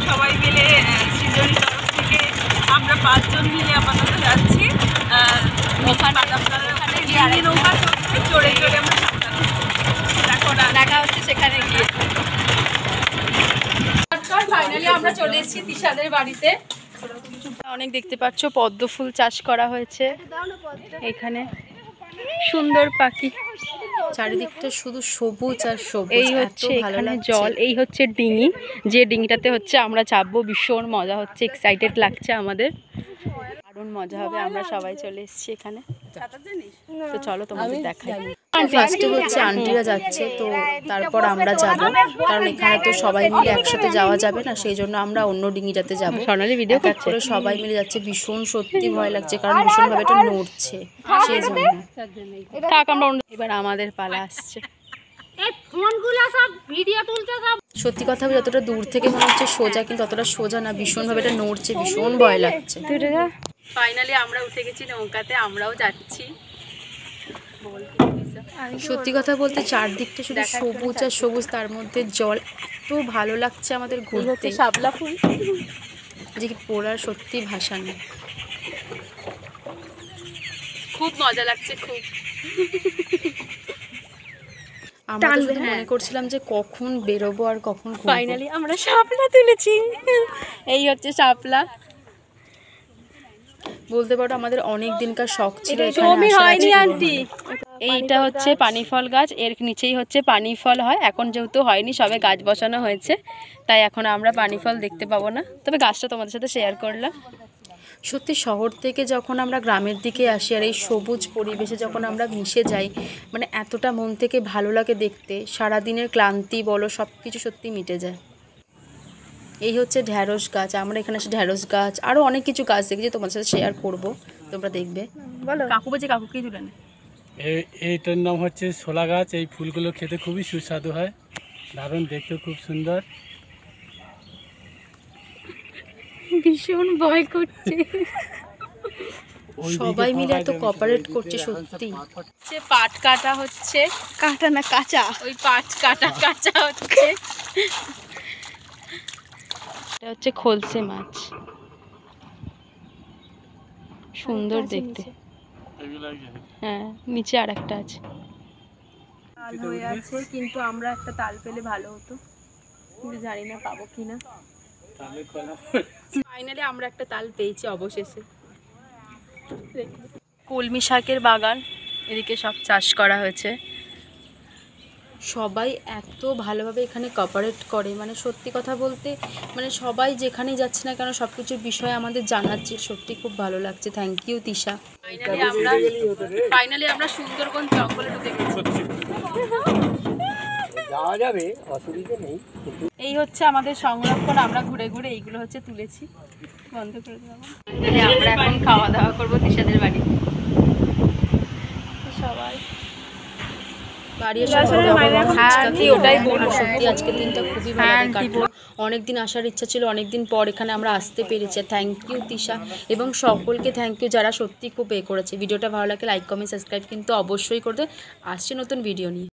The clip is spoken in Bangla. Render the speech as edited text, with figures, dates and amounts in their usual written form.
সবাই মিলে সৃজনী তরফ থেকে আমরা 5 জন মিলে আপাতত যাচ্ছি। ওখানে নৌকা চড়ে চড়ে আমরা দেখা হচ্ছে সেখানে গিয়ে। ফাইনালি আমরা চলে এসেছি তিশাদের বাড়িতে। অনেক দেখতে পাচ্ছ পদ্ম ফুল চাষ করা হয়েছে এখানে, সুন্দর পাখি, চারিদিকটা শুধু সবুজ আর সবুজ। এই হচ্ছে এখানে জল, এই হচ্ছে ডিঙি, যে ডিঙিটাতে হচ্ছে আমরা চাপবো। ভীষণ মজা হচ্ছে, এক্সাইটেড লাগছে আমাদের, দারুণ মজা হবে। আমরা সবাই চলে এসেছি এখানে, তো চলো তোমাদের দেখাই। ফার্স্টে হচ্ছে আন্টিরা যাচ্ছে, তো তারপর আমরা যাব, কারণ এখানে তো সবাই মিলে একসাথে যাওয়া যাবে না, সেই জন্য আমরা অন্য ডিঙিটাতে যাবো। সোনালি ভিডিও করে সবাই মিলে যাচ্ছে, ভীষণ সত্যি ভয় লাগছে, কারণ ভীষণভাবে এটা নড়ছে, সেই জন্য। এবার আমাদের পালা আসছে। সত্যি কথা যতটা দূর থেকে মনে হচ্ছে সোজা, কিন্তু অতটা সোজা না, ভীষণভাবে এটা নড়ছে, ভীষণ ভয় লাগছে। ফাইনালি আমরা উঠে গেছি নৌকাতে, আমরাও যাচ্ছি। সত্যি কথা বলতে চারদিকটা শুধু সবুজ আর সবুজ, তার মধ্যে জল, এত ভালো লাগছে আমাদের ঘুরতে। শাপলা ফুল যে পড়ার সত্যি ভাষা নেই, খুব মজা লাগছে খুব। আমরা শুধু মনে করছিলাম যে কখন বেরোবো আর কখন ঘুরবো। ফাইনালি আমরা শাপলা তুলেছি, এই হচ্ছে শাপলা। বলতে পারো আমাদের অনেক দিনকার শখ ছিল। এইটা হচ্ছে পানি ফল গাছ, এর নিচেই হচ্ছে পানি ফল হয়। এখন যেহেতু হয়নি, সবে গাছ বসানো হয়েছে, তাই এখন আমরা পানি ফল দেখতে পাবো না, তবে গাছটা তোমাদের সাথে শেয়ার করলাম। সত্যি শহর থেকে যখন আমরা গ্রামের দিকে আসি আর এই সবুজ পরিবেশে যখন আমরা মিশে যাই, মানে এতটা মন থেকে ভালো লাগে দেখতে, সারাদিনের ক্লান্তি বলো সব কিছু সত্যি মিটে যায়। এই হচ্ছে ঢ্যাঁড়স গাছ, আমরা এখানে এসে ঢ্যাঁড়স গাছ আরও অনেক কিছু গাছ দেখেছি, তোমাদের সাথে শেয়ার করব, তোমরা দেখবে। বলো কাকু বলছে, কাকুকেই তুলে নে। এইটার নাম হচ্ছে ছোলা গাছ। এই ফুলগুলো খেতে খুবই সুস্বাদু হয়, দারুণ দেখতে, খুব সুন্দর। ভীষণ ভয় করছে, সবাই মিলে এত কোঅপারেট করছে সত্যি। পাট কাটা হচ্ছে, কাটা না কাঁচা, ওই পাট কাঁচা হচ্ছে। এটা হচ্ছে খলসে মাছ, সুন্দর দেখতে। হ্যাঁ, নিচে আর একটা আছে, তাল হয়ে আছে, কিন্তু আমরা একটা তাল পেলে ভালো হতো, কিন্তু জানি না পাবো কিনা। ফাইনালি আমরা একটা তাল পেয়েছি অবশেষে। কলমি শাকের বাগান, এদিকে সব চাষ করা হয়েছে। সবাই এত ভালোভাবে এখানে কোঅপারেট করে, মানে সত্যি কথা বলতে, মানে সবাই যেখানেই যাচ্ছে না কেন সব কিছুর বিষয়ে আমাদের জানাচ্ছে, সত্যি খুব ভালো লাগছে। Thank you Tisha. ফাইনালি আমরা সুন্দরবন জঙ্গলে ঢুকে গেছি, যাওয়া যাবে, অসুবিধা নেই। এই হচ্ছে আমাদের সংরক্ষণ, আমরা ঘুরে ঘুরে এইগুলো হচ্ছে তুলেছি। বন্ধ করে দেবো। আমরা এখন খাওয়া দাওয়া করবো তিশাদের বাড়ি, সবাই বাড়ি এসে ওটাই বলবো, সত্যি আজকের দিনটা খুবই ভালো কাটলো। অনেকদিন আসার ইচ্ছা ছিল, অনেকদিন পর এখানে আমরা আসতে পেরেছি। থ্যাংক ইউ তিশা, এবং সকলকে থ্যাংক ইউ যারা সত্যি খুব করেছে। ভিডিওটা ভালো লাগে লাইক কমেন্ট সাবস্ক্রাইব কিন্তু অবশ্যই করতে। আসছে নতুন ভিডিও নিয়ে।